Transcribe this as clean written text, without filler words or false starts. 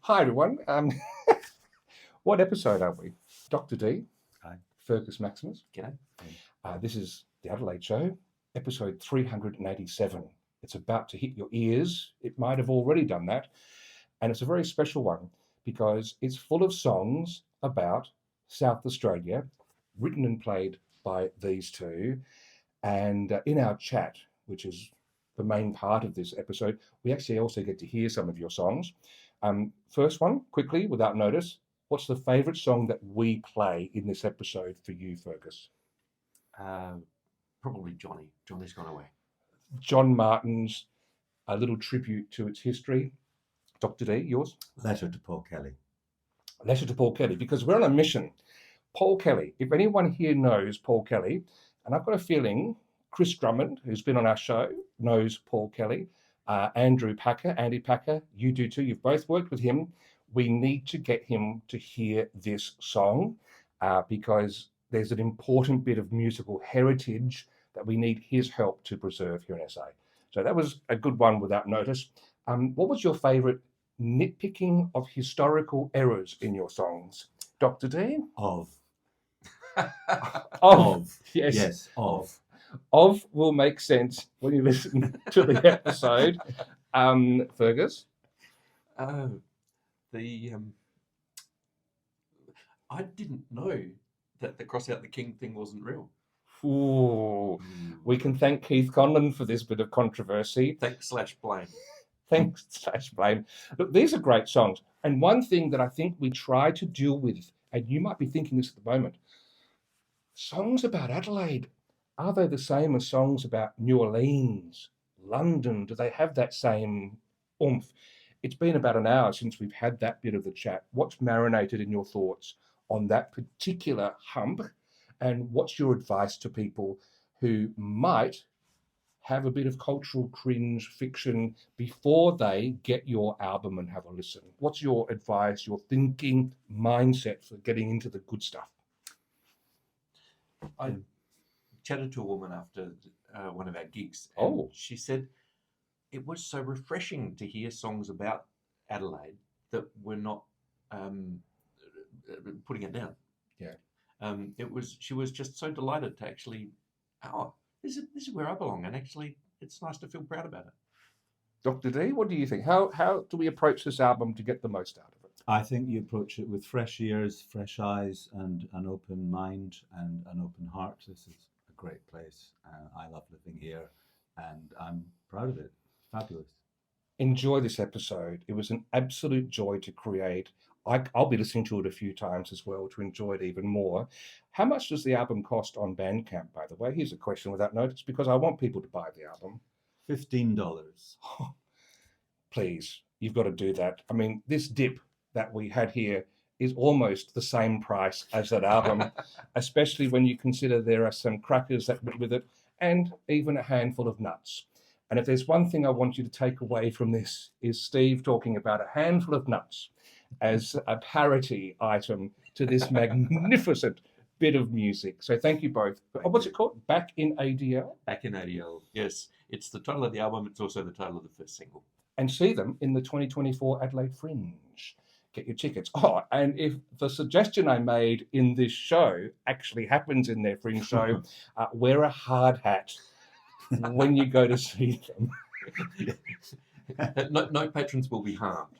Hi, everyone. What episode are we? Dr. D. Hi. Fergus Maximus. G'day. This is the Adelaide Show, episode 387. It's about to hit your ears. It might have already done that. And it's a very special one because it's full of songs about South Australia, written and played by these two. And in our chat, which is the main part of this episode, we actually also get to hear some of your songs. First one, quickly, without notice, what's the favourite song that we play in this episode for you, Fergus? Probably Johnny. Johnny's Gone Away. John Martin's A Little Tribute to Its History. Dr. D, yours? Letter to Paul Kelly. Letter to Paul Kelly, because we're on a mission. Paul Kelly, if anyone here knows Paul Kelly, and I've got a feeling Chris Drummond, who's been on our show, knows Paul Kelly. Andy Packer, you do too. You've both worked with him. We need to get him to hear this song because there's an important bit of musical heritage that we need his help to preserve here in SA. So that was a good one without notice. What was your favourite nitpicking of historical errors in your songs, Dr. D? Of. Yes. Yes, of. Of will make sense when you listen to the episode. Fergus? I didn't know that the cross out the king thing wasn't real. Ooh, we can thank Keith Conlon for this bit of controversy. Thanks/blame. Thanks/blame. Look, these are great songs. And one thing that I think we try to deal with, and you might be thinking this at the moment, songs about Adelaide, are they the same as songs about New Orleans, London? Do they have that same oomph? It's been about an hour since we've had that bit of the chat. What's marinated in your thoughts on that particular hump? And what's your advice to people who might have a bit of cultural cringe fiction before they get your album and have a listen? What's your advice, your thinking mindset for getting into the good stuff? I chatted to a woman after one of our gigs, and she said it was so refreshing to hear songs about Adelaide that we're not putting it down. Yeah. She was just so delighted to actually, this is where I belong, and actually it's nice to feel proud about it. Dr. D, what do you think? How do we approach this album to get the most out of it? I think you approach it with fresh ears, fresh eyes, and an open mind and an open heart. This is a great place. I love living here, and I'm proud of it. Fabulous. Enjoy this episode. It was an absolute joy to create. I'll be listening to it a few times as well to enjoy it even more. How much does the album cost on Bandcamp, by the way? Here's a question without notice, because I want people to buy the album. $15. Please, you've got to do that. I mean, this dip that we had here is almost the same price as that album, especially when you consider there are some crackers that went with it and even a handful of nuts. And if there's one thing I want you to take away from this is Steve talking about a handful of nuts as a parody item to this magnificent bit of music. So thank you both. What's it called? Back in ADL? Back in ADL, yes. It's the title of the album. It's also the title of the first single. And see them in the 2024 Adelaide Fringe. Get your tickets. And if the suggestion I made in this show actually happens in their Fringe show, wear a hard hat when you go to see them. No patrons will be harmed.